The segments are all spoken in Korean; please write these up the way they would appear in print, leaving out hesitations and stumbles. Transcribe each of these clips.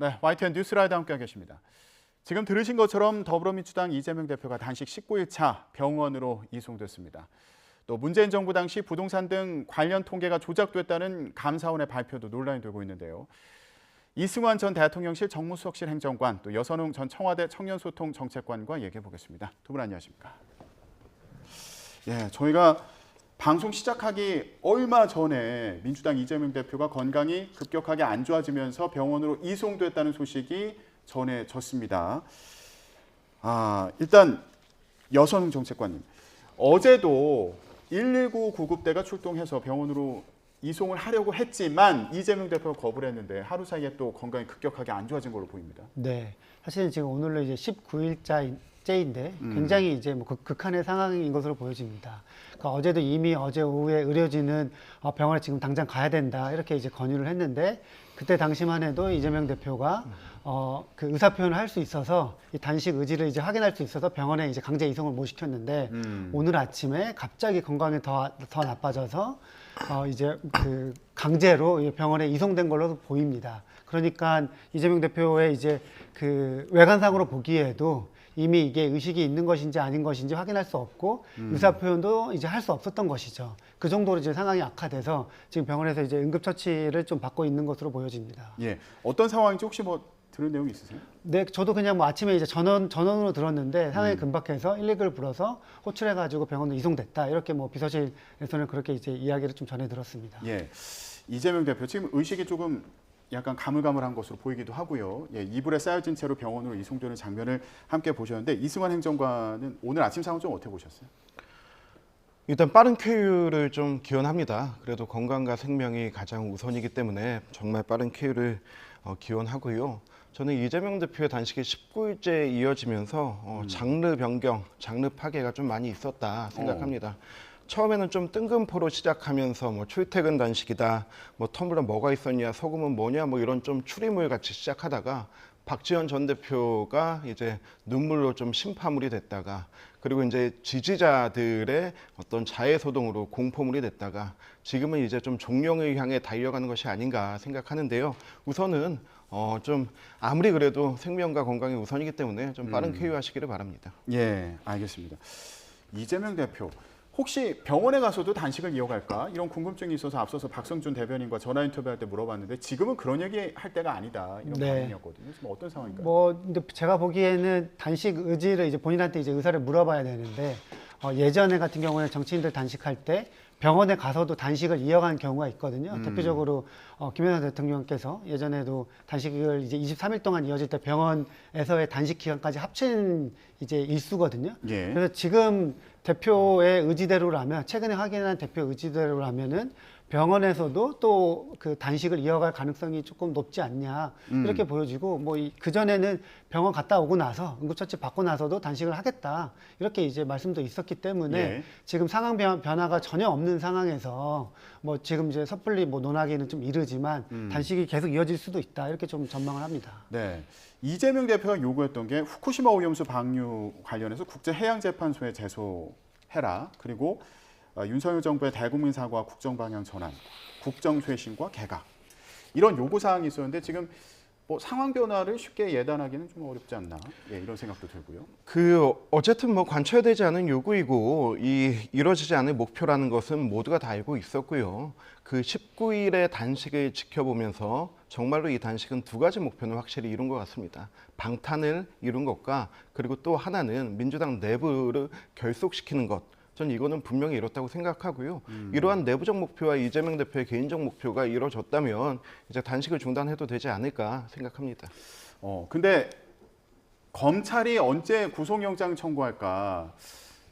네, YTN 뉴스라이드 함께 계십니다. 지금 들으신 것처럼 더불어민주당 이재명 대표가 단식 19일차 병원으로 이송됐습니다. 또 문재인 정부 당시 부동산 등 관련 통계가 조작됐다는 감사원의 발표도 논란이 되고 있는데요. 이승환 전 대통령실 정무수석실 행정관, 또 여선웅 전 청와대 청년소통정책관과 얘기해 보겠습니다. 두 분 안녕하십니까? 예, 저희가 방송 시작하기 얼마 전에 민주당 이재명 대표가 건강이 급격하게 안 좋아지면서 병원으로 이송됐다는 소식이 전해졌습니다. 일단 여선웅 정책관님, 어제도 119 구급대가 출동해서 병원으로 이송을 하려고 했지만 이재명 대표가 거부를 했는데 하루 사이에 또 건강이 급격하게 안 좋아진 걸로 보입니다. 네, 사실 지금 오늘로 이제 19일째인데 굉장히 이제 뭐 극한의 상황인 것으로 보여집니다. 그러니까 어제도 이미 어제 오후에 의료진은 병원에 지금 당장 가야 된다 이렇게 이제 권유를 했는데 그때 당시만 해도 이재명 대표가 그 의사 표현을 할 수 있어서 이 단식 의지를 이제 확인할 수 있어서 병원에 이제 강제 이송을 못 시켰는데 오늘 아침에 갑자기 건강이 더 나빠져서 이제 그 강제로 병원에 이송된 걸로 보입니다. 그러니까 이재명 대표의 이제 그 외관상으로 보기에도 이미 이게 의식이 있는 것인지 아닌 것인지 확인할 수 없고 의사 표현도 이제 할 수 없었던 것이죠. 그 정도로 이제 상황이 악화돼서 지금 병원에서 이제 응급처치를 좀 받고 있는 것으로 보여집니다. 예, 어떤 상황인지 혹시 뭐 들은 내용이 있으세요? 네, 저도 그냥 뭐 아침에 이제 전원으로 들었는데 상황이 긴박해서 119를 불러서 호출해가지고 병원으로 이송됐다 이렇게 뭐 비서실에서는 그렇게 이제 이야기를 좀 전해 들었습니다. 예, 이재명 대표 지금 의식이 조금 약간 가물가물한 것으로 보이기도 하고요. 예, 이불에 쌓여진 채로 병원으로 이송되는 장면을 함께 보셨는데 이승환 행정관은 오늘 아침 상황 좀 어떻게 보셨어요? 일단 빠른 쾌유를 좀 기원합니다. 그래도 건강과 생명이 가장 우선이기 때문에 정말 빠른 쾌유를 기원하고요. 저는 이재명 대표의 단식이 19일째 이어지면서 장르 변경, 장르 파괴가 좀 많이 있었다 생각합니다. 처음에는 좀 뜬금포로 시작하면서 뭐 출퇴근 단식이다, 뭐 텀블러 뭐가 있었냐, 소금은 뭐냐, 뭐 이런 좀 추리물 같이 시작하다가 박지원 전 대표가 이제 눈물로 좀 심파물이 됐다가 그리고 이제 지지자들의 어떤 자해소동으로 공포물이 됐다가 지금은 이제 좀 종령을 향해 달려가는 것이 아닌가 생각하는데요. 우선은 좀 아무리 그래도 생명과 건강이 우선이기 때문에 좀 빠른 쾌유하시기를 바랍니다. 예, 알겠습니다. 이재명 대표 혹시 병원에 가서도 단식을 이어갈까? 이런 궁금증이 있어서 앞서서 박성준 대변인과 전화 인터뷰할 때 물어봤는데 지금은 그런 얘기 할 때가 아니다 이런 반응이었거든요. 지금 어떤 상황인가요? 뭐 근데 제가 보기에는 단식 의지를 이제 본인한테 이제 의사를 물어봐야 되는데 예전에 같은 경우에 정치인들 단식할 때 병원에 가서도 단식을 이어간 경우가 있거든요. 대표적으로 김영삼 대통령께서 예전에도 단식을 이제 23일 동안 이어질 때 병원에서의 단식 기간까지 합친 이제 일수거든요. 예. 그래서 지금 대표의 의지대로라면 최근에 확인한 대표 의지대로라면은 병원에서도 또 그 단식을 이어갈 가능성이 조금 높지 않냐 이렇게 보여지고 뭐 그 전에는 병원 갔다 오고 나서 응급처치 받고 나서도 단식을 하겠다 이렇게 이제 말씀도 있었기 때문에 예. 지금 상황 변화가 전혀 없는 상황에서 뭐 지금 이제 섣불리 뭐 논하기는 좀 이르지만 단식이 계속 이어질 수도 있다 이렇게 좀 전망을 합니다. 네, 이재명 대표가 요구했던 게 후쿠시마 오염수 방류 관련해서 국제해양재판소에 제소해라. 그리고 윤석열 정부의 대국민 사과 국정 방향 전환, 국정 쇄신과 개각 이런 요구 사항이 있었는데 지금 뭐 상황 변화를 쉽게 예단하기는 좀 어렵지 않나 이런 생각도 들고요. 어쨌든 뭐 관철되지 않은 요구이고 이루어지지 않을 목표라는 것은 모두가 다 알고 있었고요. 그 19일의 단식을 지켜보면서 정말로 이 단식은 두 가지 목표는 확실히 이룬 것 같습니다. 방탄을 이룬 것과 그리고 또 하나는 민주당 내부를 결속시키는 것. 전 이거는 분명히 이렇다고 생각하고요. 이러한 내부적 목표와 이재명 대표의 개인적 목표가 이루어졌다면 이제 단식을 중단해도 되지 않을까 생각합니다. 근데 검찰이 언제 구속영장 청구할까?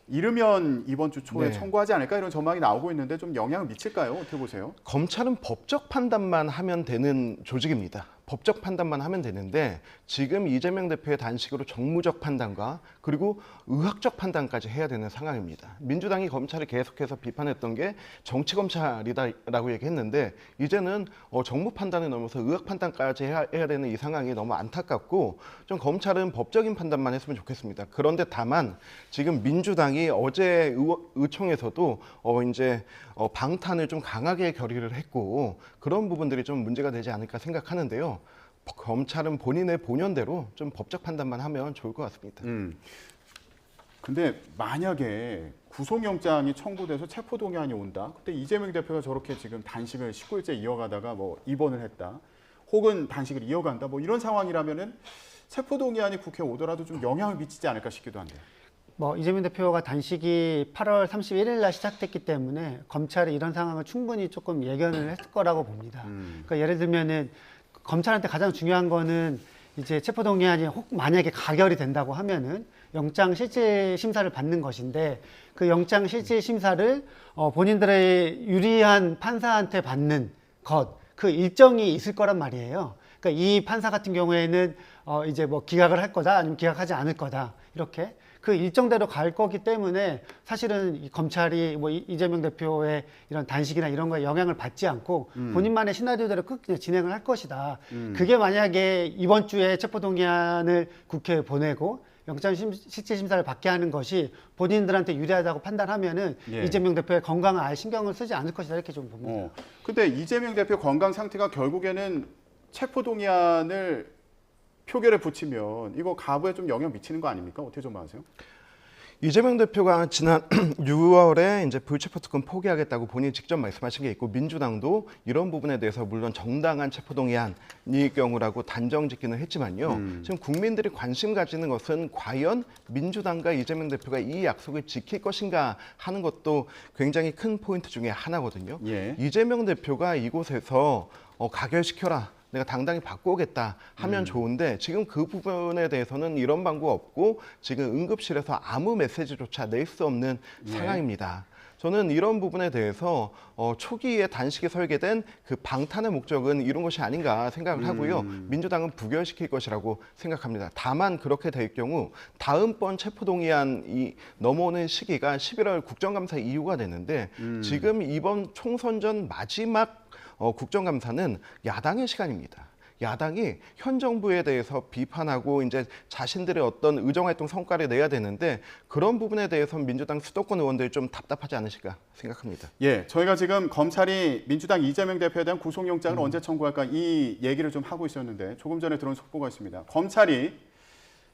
이르면 이번 주 초에 청구하지 않을까 이런 전망이 나오고 있는데 좀 영향을 미칠까요? 어떻게 보세요? 검찰은 법적 판단만 하면 되는 조직입니다. 법적 판단만 하면 되는데 지금 이재명 대표의 단식으로 정무적 판단과 그리고 의학적 판단까지 해야 되는 상황입니다. 민주당이 검찰을 계속해서 비판했던 게 정치검찰이다라고 얘기했는데 이제는 정무 판단을 넘어서 의학 판단까지 해야 되는 이 상황이 너무 안타깝고 좀 검찰은 법적인 판단만 했으면 좋겠습니다. 그런데 다만 지금 민주당이 어제 의총에서도 이제 방탄을 좀 강하게 결의를 했고 그런 부분들이 좀 문제가 되지 않을까 생각하는데요. 검찰은 본인의 본연대로 좀 법적 판단만 하면 좋을 것 같습니다. 근데 만약에 구속영장이 청구돼서 체포동의안이 온다. 그때 이재명 대표가 저렇게 지금 단식을 19일째 이어가다가 뭐 입원을 했다. 혹은 단식을 이어간다. 뭐 이런 상황이라면은 체포동의안이 국회에 오더라도 좀 영향을 미치지 않을까 싶기도 한데. 뭐 이재명 대표가 단식이 8월 31일 날 시작됐기 때문에 검찰이 이런 상황을 충분히 조금 예견을 했을 거라고 봅니다. 그러니까 예를 들면은 검찰한테 가장 중요한 거는 이제 체포동의안이 혹 만약에 가결이 된다고 하면은 영장 실질 심사를 받는 것인데 그 영장 실질 심사를 본인들의 유리한 판사한테 받는 것, 그 일정이 있을 거란 말이에요. 그러니까 이 판사 같은 경우에는 이제 뭐 기각을 할 거다, 아니면 기각하지 않을 거다, 이렇게 그 일정대로 갈 거기 때문에 사실은 이 검찰이 뭐 이재명 대표의 이런 단식이나 이런 거에 영향을 받지 않고 본인만의 시나리오대로 끝 진행을 할 것이다. 그게 만약에 이번 주에 체포동의안을 국회에 보내고 영장 실질 심사를 받게 하는 것이 본인들한테 유리하다고 판단하면은 예. 이재명 대표의 건강을 아예 신경을 쓰지 않을 것이다, 이렇게 좀 봅니다. 근데 이재명 대표 건강 상태가 결국에는 체포동의안을 표결에 붙이면 이거 가부에 좀 영향 미치는 거 아닙니까? 어떻게 좀 아세요? 이재명 대표가 지난 6월에 이제 불체포 특권 포기하겠다고 본인이 직접 말씀하신 게 있고 민주당도 이런 부분에 대해서 물론 정당한 체포동의안일 경우라고 단정 짓기는 했지만요. 지금 국민들이 관심 가지는 것은 과연 민주당과 이재명 대표가 이 약속을 지킬 것인가 하는 것도 굉장히 큰 포인트 중에 하나거든요. 예. 이재명 대표가 이곳에서 가결시켜라. 내가 당당히 바꾸겠다 하면 좋은데 지금 그 부분에 대해서는 이런 방법 없고 지금 응급실에서 아무 메시지조차 낼 수 없는 상황입니다. 저는 이런 부분에 대해서 초기에 단식이 설계된 그 방탄의 목적은 이런 것이 아닌가 생각을 하고요. 민주당은 부결시킬 것이라고 생각합니다. 다만 그렇게 될 경우 다음번 체포동의안이 넘어오는 시기가 11월 국정감사 이후가 되는데 지금 이번 총선 전 마지막 국정감사는 야당의 시간입니다. 야당이 현 정부에 대해서 비판하고 이제 자신들의 어떤 의정활동 성과를 내야 되는데 그런 부분에 대해서는 민주당 수도권 의원들이 좀 답답하지 않으실까 생각합니다. 예, 저희가 지금 검찰이 민주당 이재명 대표에 대한 구속영장을 언제 청구할까 이 얘기를 좀 하고 있었는데 조금 전에 들어온 속보가 있습니다. 검찰이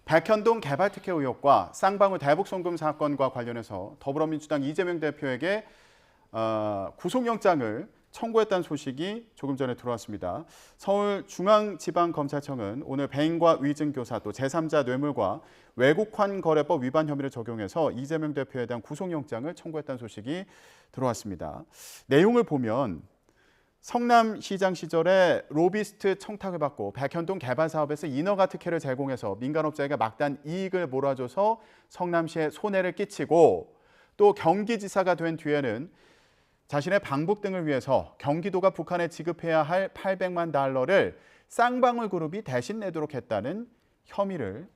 백현동 개발특혜 의혹과 쌍방울 대북송금 사건과 관련해서 더불어민주당 이재명 대표에게 구속영장을 청구했다는 소식이 조금 전에 들어왔습니다. 서울중앙지방검찰청은 오늘 배임과 위증교사 또 제3자 뇌물과 외국환 거래법 위반 혐의를 적용해서 이재명 대표에 대한 구속영장을 청구했다는 소식이 들어왔습니다. 내용을 보면 성남시장 시절에 로비스트 청탁을 받고 백현동 개발 사업에서 인허가 특혜를 제공해서 민간업자에게 막대한 이익을 몰아줘서 성남시에 손해를 끼치고 또 경기지사가 된 뒤에는 자신의 방북 등을 위해서 경기도가 북한에 지급해야 할 800만 달러를 쌍방울 그룹이 대신 내도록 했다는 혐의를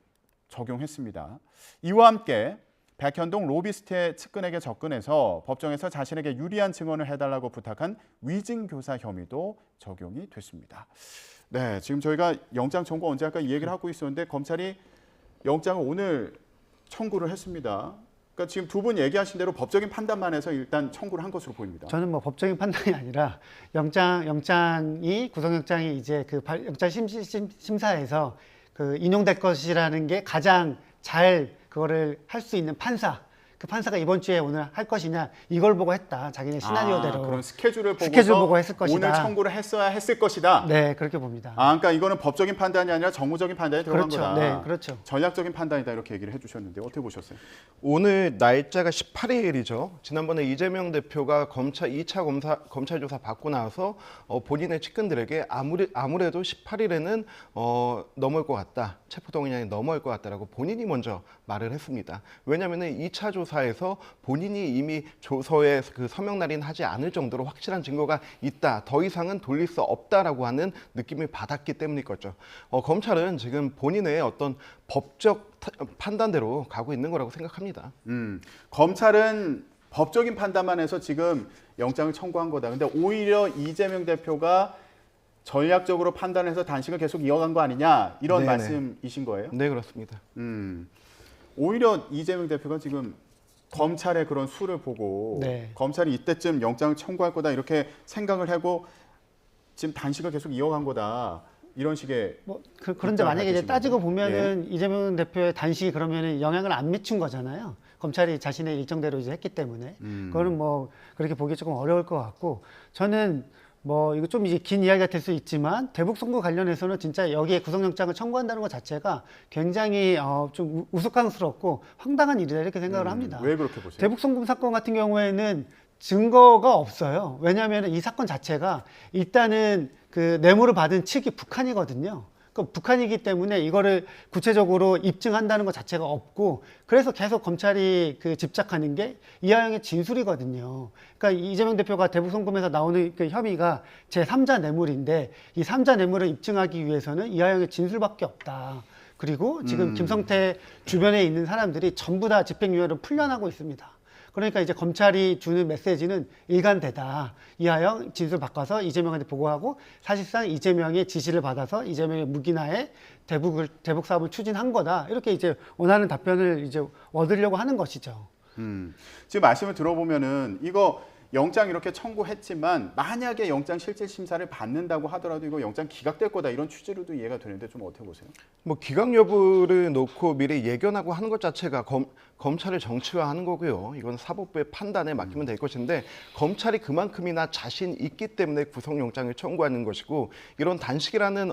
적용했습니다. 이와 함께 백현동 로비스트의 측근에게 접근해서 법정에서 자신에게 유리한 증언을 해달라고 부탁한 위증교사 혐의도 적용이 됐습니다. 네, 지금 저희가 영장 청구 언제 할까 이 얘기를 하고 있었는데 검찰이 영장을 오늘 청구를 했습니다. 그러니까 지금 두 분 얘기하신 대로 법적인 판단만 해서 일단 청구를 한 것으로 보입니다. 저는 뭐 법적인 판단이 아니라 구속영장이 이제 그 영장 심사에서 그 인용될 것이라는 게 가장 잘 그거를 할 수 있는 판사. 그 판사가 이번 주에 오늘 할 것이냐 이걸 보고 했다. 자기네 시나리오대로. 그런 스케줄을 보고 했을 것이다. 오늘 청구를 했어야 했을 것이다. 네, 그렇게 봅니다. 그러니까 이거는 법적인 판단이 아니라 정무적인 판단이 들어간 그렇죠. 거다. 네, 그렇죠. 전략적인 판단이다 이렇게 얘기를 해주셨는데 어떻게 보셨어요? 오늘 날짜가 18일이죠. 지난번에 이재명 대표가 2차 검찰 조사 받고 나서 본인의 측근들에게 아무래도 18일에는 넘어올 것 같다. 체포동의안이 넘어올 것 같다라고 본인이 먼저 말을 했습니다. 왜냐하면 2차 조사에서 본인이 이미 조서에 그 서명 날인 하지 않을 정도로 확실한 증거가 있다. 더 이상은 돌릴 수 없다라고 하는 느낌을 받았기 때문일 거죠. 검찰은 지금 본인의 어떤 법적 판단대로 가고 있는 거라고 생각합니다. 검찰은 법적인 판단만 해서 지금 영장을 청구한 거다. 근데 오히려 이재명 대표가 전략적으로 판단해서 단식을 계속 이어간 거 아니냐 이런 네네. 말씀이신 거예요? 네, 그렇습니다. 오히려 이재명 대표가 지금 검찰의 그런 수를 보고 네. 검찰이 이때쯤 영장을 청구할 거다 이렇게 생각을 하고 지금 단식을 계속 이어간 거다. 이런 식의 그런데 입장을 만약에 이제 밝히신 따지고 거죠? 보면은 이재명 대표의 단식이 그러면은 영향을 안 미친 거잖아요. 검찰이 자신의 일정대로 이제 했기 때문에 그거는 뭐 그렇게 보기 조금 어려울 것 같고 저는 뭐 이거 좀 이제 긴 이야기가 될 수 있지만 대북 송금 관련해서는 진짜 여기에 구속영장을 청구한다는 것 자체가 굉장히 좀 우스꽝스럽고 황당한 일이다 이렇게 생각을 합니다. 왜 그렇게 보세요? 대북 송금 사건 같은 경우에는 증거가 없어요. 왜냐하면 이 사건 자체가 일단은 그 뇌물을 받은 측이 북한이거든요. 그 북한이기 때문에 이거를 구체적으로 입증한다는 것 자체가 없고 그래서 계속 검찰이 그 집착하는 게 이하영의 진술이거든요. 그러니까 이재명 대표가 대북 송금에서 나오는 그 혐의가 제3자 뇌물인데 이 3자 뇌물을 입증하기 위해서는 이하영의 진술밖에 없다. 그리고 지금 김성태 주변에 있는 사람들이 전부 다 집행유예로 풀려나고 있습니다. 그러니까 이제 검찰이 주는 메시지는 일관되다. 이하영 진술 바꿔서 이재명한테 보고하고 사실상 이재명의 지시를 받아서 이재명의 무기나에 대북 사업을 추진한 거다. 이렇게 이제 원하는 답변을 이제 얻으려고 하는 것이죠. 지금 말씀을 들어보면은 이거 영장 이렇게 청구했지만 만약에 영장 실질 심사를 받는다고 하더라도 이거 영장 기각될 거다 이런 취지로도 이해가 되는데 좀 어떻게 보세요? 뭐 기각 여부를 놓고 미리 예견하고 하는 것 자체가 검찰을 정치화하는 거고요. 이건 사법부의 판단에 맡기면 될 것인데 검찰이 그만큼이나 자신 있기 때문에 구속영장을 청구하는 것이고 이런 단식이라는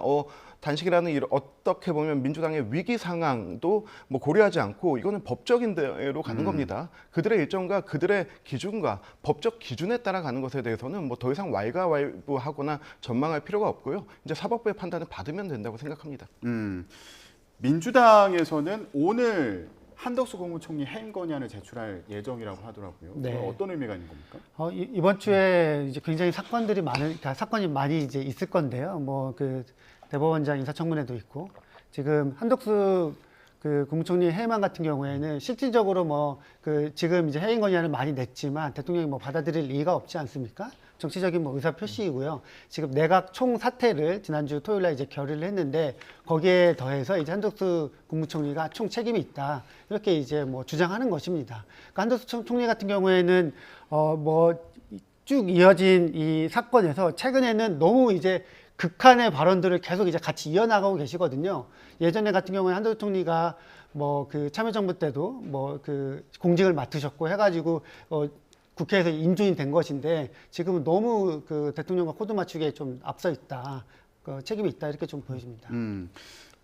어떻게 보면 민주당의 위기 상황도 뭐 고려하지 않고 이거는 법적인 대로 가는 겁니다. 그들의 일정과 그들의 기준과 법적 기준에 따라 가는 것에 대해서는 뭐 더 이상 왈가왈부하거나 전망할 필요가 없고요. 이제 사법부의 판단을 받으면 된다고 생각합니다. 민주당에서는 오늘 한덕수 국무총리 해임 건의안을 제출할 예정이라고 하더라고요. 네. 어떤 의미가 있는 겁니까? 이번 주에 이제 굉장히 그러니까 사건이 많이 이제 있을 건데요. 뭐 그 대법원장 인사청문회도 있고 지금 한덕수 그 국무총리 해임안 같은 경우에는 실질적으로 뭐 그 지금 이제 해임 건의안을 많이 냈지만 대통령이 뭐 받아들일 리가 없지 않습니까? 정치적인 뭐 의사 표시이고요. 지금 내각 총 사퇴를 지난주 토요일 날 이제 결의를 했는데 거기에 더해서 이제 한덕수 국무총리가 총 책임이 있다 이렇게 이제 뭐 주장하는 것입니다. 그러니까 한덕수 총리 같은 경우에는 뭐 쭉 이어진 이 사건에서 최근에는 너무 이제 극한의 발언들을 계속 이제 같이 이어나가고 계시거든요. 예전에 같은 경우에 한덕수 총리가 뭐 그 참여정부 때도 뭐 그 공직을 맡으셨고 해가지고 국회에서 인준이 된 것인데 지금은 너무 그 대통령과 코드 맞추기에 좀 앞서 있다. 책임이 있다 이렇게 좀 보여집니다.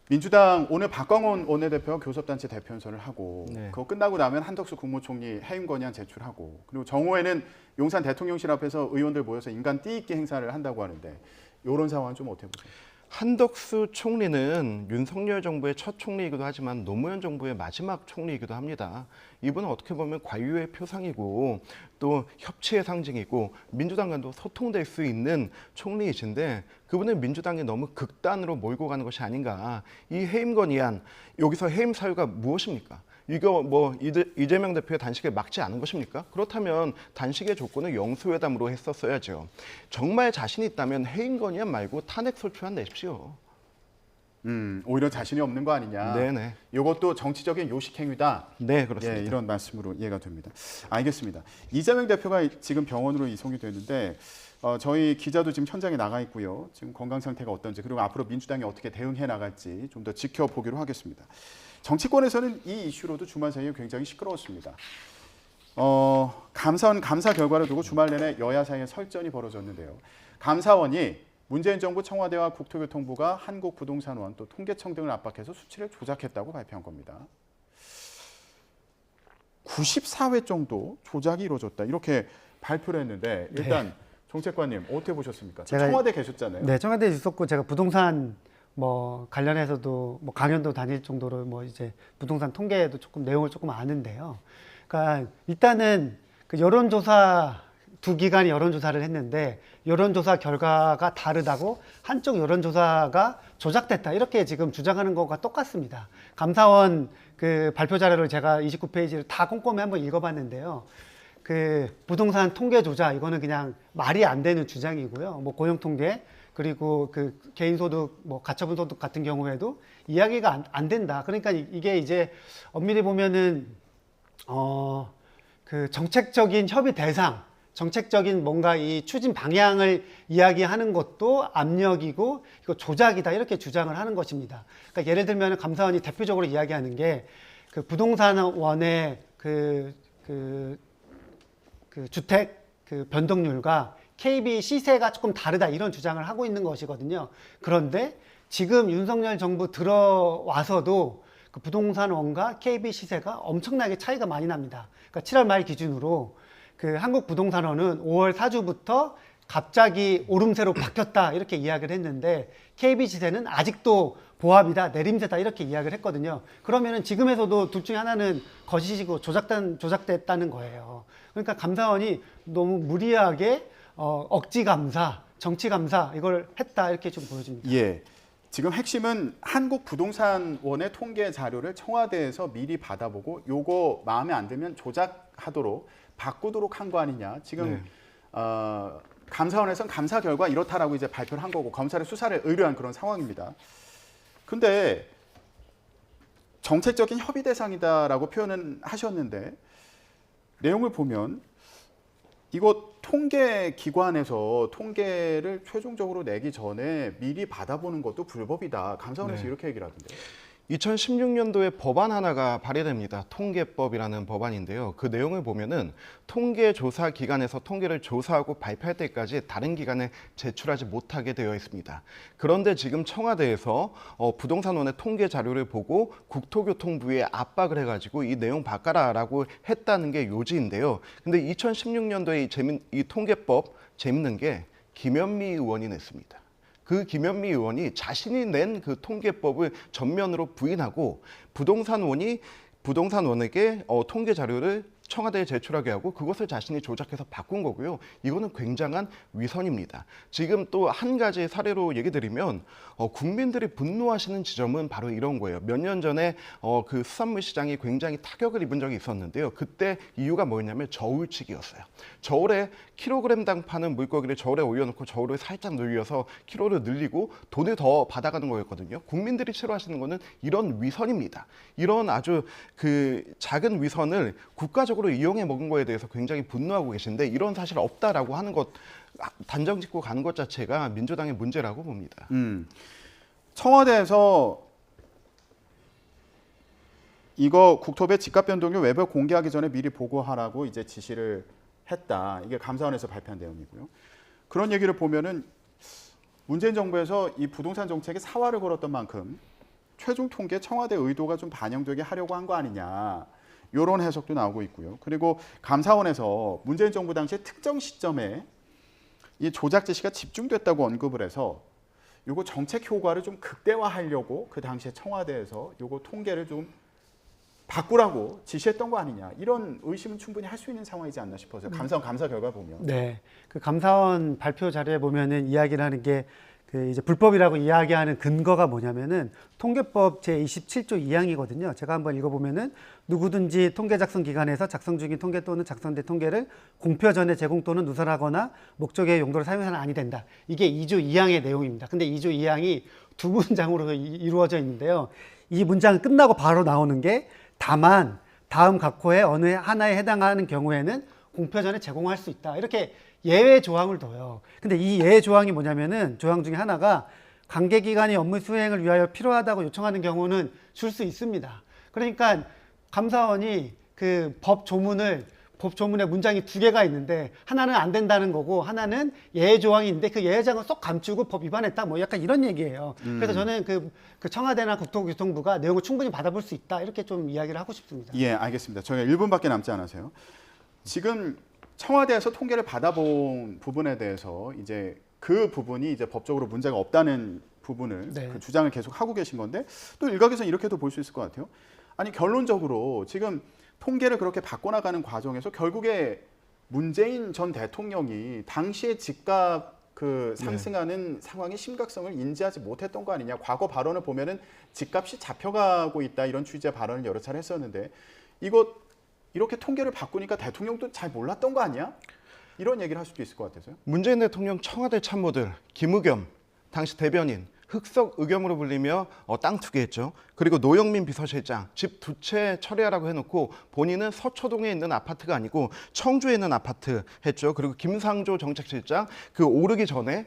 민주당 오늘 박광원 원내대표가 교섭단체 대표연설을 하고 네. 그거 끝나고 나면 한덕수 국무총리 해임 건의안 제출하고 그리고 정오에는 용산 대통령실 앞에서 의원들 모여서 인간 띠입기 행사를 한다고 하는데 이런 상황은 좀 어떻게 보세요? 한덕수 총리는 윤석열 정부의 첫 총리이기도 하지만 노무현 정부의 마지막 총리이기도 합니다. 이분은 어떻게 보면 관료의 표상이고 또 협치의 상징이고 민주당과도 소통될 수 있는 총리이신데 그분은 민주당이 너무 극단으로 몰고 가는 것이 아닌가. 이 해임 건의안, 여기서 해임 사유가 무엇입니까? 이거 뭐 이재명 대표의 단식을 막지 않은 것입니까? 그렇다면 단식의 조건을 영수회담으로 했었어야죠. 정말 자신 있다면 해임 건의안 말고 탄핵 소추안 내십시오. 오히려 자신이 없는 거 아니냐. 네네. 이것도 정치적인 요식 행위다. 네, 그렇습니다. 예, 이런 말씀으로 이해가 됩니다. 알겠습니다. 이재명 대표가 지금 병원으로 이송이 되는데 저희 기자도 지금 현장에 나가 있고요. 지금 건강 상태가 어떤지 그리고 앞으로 민주당이 어떻게 대응해 나갈지 좀 더 지켜보기로 하겠습니다. 정치권에서는 이 이슈로도 주말 사이에 굉장히 시끄러웠습니다. 감사원 감사 결과를 두고 주말 내내 여야 사이에 설전이 벌어졌는데요. 감사원이 문재인 정부 청와대와 국토교통부가 한국부동산원 또 통계청 등을 압박해서 수치를 조작했다고 발표한 겁니다. 94회 정도 조작이 이루어졌다 이렇게 발표를 했는데 일단 정책관님 어떻게 보셨습니까? 청와대 계셨잖아요. 네, 청와대에 있었고 제가 부동산 뭐 관련해서도 뭐 강연도 다닐 정도로 뭐 이제 부동산 통계도 조금 내용을 조금 아는데요. 그러니까 일단은 그 여론조사 두 기관이 여론조사를 했는데 여론조사 결과가 다르다고 한쪽 여론조사가 조작됐다 이렇게 지금 주장하는 것과 똑같습니다. 감사원 그 발표 자료를 제가 29페이지를 다 꼼꼼히 한번 읽어봤는데요. 그 부동산 통계 조작 이거는 그냥 말이 안 되는 주장이고요. 뭐 고용 통계 그리고 그 개인소득, 뭐 가처분 소득 같은 경우에도 이야기가 안 된다. 그러니까 이게 이제 엄밀히 보면은 그 정책적인 협의 대상 정책적인 뭔가 이 추진 방향을 이야기하는 것도 압력이고 이거 조작이다 이렇게 주장을 하는 것입니다. 그러니까 예를 들면 감사원이 대표적으로 이야기하는 게 그 부동산원의 그 주택 그 변동률과 KB 시세가 조금 다르다 이런 주장을 하고 있는 것이거든요. 그런데 지금 윤석열 정부 들어와서도 그 부동산원과 KB 시세가 엄청나게 차이가 많이 납니다. 그러니까 7월 말 기준으로 그 한국부동산원은 5월 4주부터 갑자기 오름세로 바뀌었다 이렇게 이야기를 했는데 KB 시세는 아직도 보합이다 내림세다 이렇게 이야기를 했거든요. 그러면은 지금에서도 둘 중에 하나는 거짓이고 조작됐다는 거예요. 그러니까 감사원이 너무 무리하게 억지 감사, 정치 감사 이걸 했다 이렇게 좀 보여집니다. 예. 지금 핵심은 한국부동산원의 통계 자료를 청와대에서 미리 받아보고 요거 마음에 안 들면 조작하도록 바꾸도록 한 거 아니냐. 지금 감사원에서는 감사 결과 이렇다라고 이제 발표를 한 거고 검찰의 수사를 의뢰한 그런 상황입니다. 근데 정책적인 협의 대상이다라고 표현은 하셨는데 내용을 보면 이거 통계 기관에서 통계를 최종적으로 내기 전에 미리 받아보는 것도 불법이다. 감사원에서 네. 이렇게 얘기를 하던데요. 2016년도에 법안 하나가 발의됩니다. 통계법이라는 법안인데요. 그 내용을 보면은 통계조사 기관에서 통계를 조사하고 발표할 때까지 다른 기관에 제출하지 못하게 되어 있습니다. 그런데 지금 청와대에서 부동산원의 통계 자료를 보고 국토교통부에 압박을 해가지고 이 내용 바꿔라라고 했다는 게 요지인데요. 근데 2016년도에 이 통계법 재밌는 게 김현미 의원이 냈습니다. 그 김현미 의원이 자신이 낸 그 통계법을 전면으로 부인하고 부동산원에게 통계 자료를 청와대에 제출하게 하고 그것을 자신이 조작해서 바꾼 거고요. 이거는 굉장한 위선입니다. 지금 또 한 가지 사례로 얘기 드리면 국민들이 분노하시는 지점은 바로 이런 거예요. 몇 년 전에 그 수산물 시장이 굉장히 타격을 입은 적이 있었는데요. 그때 이유가 뭐였냐면 저울치기였어요. 저울에 킬로그램당 파는 물고기를 저울에 올려놓고 저울을 살짝 늘려서 키로를 늘리고 돈을 더 받아가는 거였거든요. 국민들이 싫어하시는 거는 이런 위선입니다. 이런 아주 그 작은 위선을 국가적으로 이용해 먹은 거에 대해서 굉장히 분노하고 계신데 이런 사실 없다라고 하는 것 단정 짓고 가는 것 자체가 민주당의 문제라고 봅니다. 청와대에서 이거 국토부의 집값 변동률 외부 공개하기 전에 미리 보고하라고 이제 지시를 했다. 이게 감사원에서 발표한 내용이고요. 그런 얘기를 보면은 문재인 정부에서 이 부동산 정책에 사활을 걸었던 만큼 최종 통계 청와대 의도가 좀 반영되게 하려고 한 거 아니냐. 이런 해석도 나오고 있고요. 그리고 감사원에서 문재인 정부 당시에 특정 시점에 이 조작 지시가 집중됐다고 언급을 해서 요거 정책 효과를 좀 극대화하려고 그 당시에 청와대에서 요거 통계를 좀 바꾸라고 지시했던 거 아니냐. 이런 의심은 충분히 할 수 있는 상황이지 않나 싶어서 감사원 감사 결과 보면. 네, 그 감사원 발표 자료에 보면은 이야기를 하는 게 그 이제 불법이라고 이야기하는 근거가 뭐냐면은 통계법 제27조 2항이거든요. 제가 한번 읽어보면은 누구든지 통계 작성 기관에서 작성 중인 통계 또는 작성된 통계를 공표 전에 제공 또는 누설하거나 목적의 용도를 사용해서는 아니 된다. 이게 2조 2항의 내용입니다. 근데 2조 2항이 두 문장으로 이루어져 있는데요. 이 문장 끝나고 바로 나오는 게 다만 다음 각호의 어느 하나에 해당하는 경우에는 공표 전에 제공할 수 있다. 이렇게 예외 조항을 둬요. 근데 이 예외 조항이 뭐냐면은 조항 중에 하나가 관계기관이 업무 수행을 위하여 필요하다고 요청하는 경우는 줄 수 있습니다. 그러니까 감사원이 그 법 조문에 문장이 두 개가 있는데 하나는 안 된다는 거고 하나는 예외 조항이 있는데 그 예외 조항을 쏙 감추고 법 위반했다 뭐 약간 이런 얘기예요. 그래서 저는 그 청와대나 국토교통부가 내용을 충분히 받아볼 수 있다 이렇게 좀 이야기를 하고 싶습니다. 예, 알겠습니다. 저희가 1분밖에 남지 않아서요. 지금 청와대에서 통계를 받아본 부분에 대해서 이제 그 부분이 이제 법적으로 문제가 없다는 부분을 네. 그 주장을 계속 하고 계신 건데 또 일각에서는 이렇게도 볼 수 있을 것 같아요. 아니 결론적으로 지금 통계를 그렇게 바꿔나가는 과정에서 결국에 문재인 전 대통령이 당시의 집값 그 상승하는 상황의 심각성을 인지하지 못했던 거 아니냐. 과거 발언을 보면은 집값이 잡혀가고 있다 이런 취지의 발언을 여러 차례 했었는데 이거 이렇게 통계를 바꾸니까 대통령도 잘 몰랐던 거 아니야? 이런 얘기를 할 수도 있을 것 같아서요. 문재인 대통령 청와대 참모들 김의겸 당시 대변인 흑석 의겸으로 불리며 땅 투기했죠. 그리고 노영민 비서실장 집 두 채 처리하라고 해놓고 본인은 서초동에 있는 아파트가 아니고 청주에 있는 아파트 했죠. 그리고 김상조 정책실장 그 오르기 전에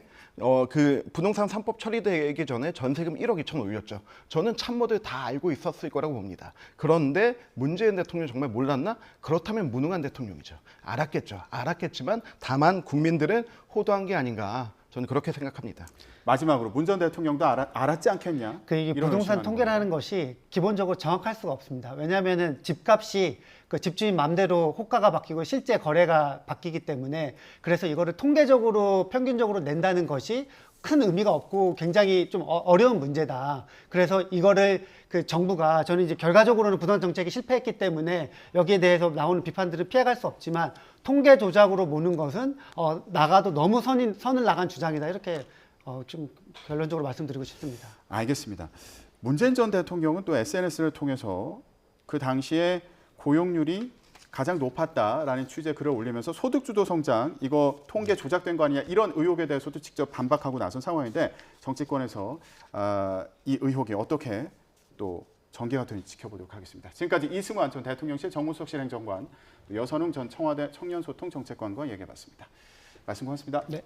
그 부동산 3법 처리되기 전에 전세금 1억 2천 올렸죠. 저는 참모들 다 알고 있었을 거라고 봅니다. 그런데 문재인 대통령 정말 몰랐나? 그렇다면 무능한 대통령이죠. 알았겠죠. 알았겠지만 다만 국민들은 호도한 게 아닌가. 저는 그렇게 생각합니다. 마지막으로 문 전 대통령도 알았지 않겠냐? 이게 이런 부동산 의심하는 통계라는 것이 기본적으로 정확할 수가 없습니다. 왜냐하면은 집값이 그 집주인 맘대로 호가가 바뀌고 실제 거래가 바뀌기 때문에 그래서 이거를 통계적으로 평균적으로 낸다는 것이 큰 의미가 없고 굉장히 좀 어려운 문제다. 그래서 이거를 그 정부가 저는 이제 결과적으로는 부동산 정책이 실패했기 때문에 여기에 대해서 나오는 비판들을 피해갈 수 없지만 통계 조작으로 보는 것은 나가도 너무 선을 나간 주장이다. 이렇게 좀 결론적으로 말씀드리고 싶습니다. 알겠습니다. 문재인 전 대통령은 또 SNS를 통해서 그 당시에 고용률이 가장 높았다라는 취지의 글을 올리면서 소득주도 성장 이거 통계 조작된 거 아니냐 이런 의혹에 대해서도 직접 반박하고 나선 상황인데 정치권에서 이 의혹이 어떻게 또 전개가 되는지 지켜보도록 하겠습니다. 지금까지 이승환 전 대통령실 정무수석실 행정관, 여선웅 전 청와대 청년소통정책관과 얘기해봤습니다. 말씀 고맙습니다. 네.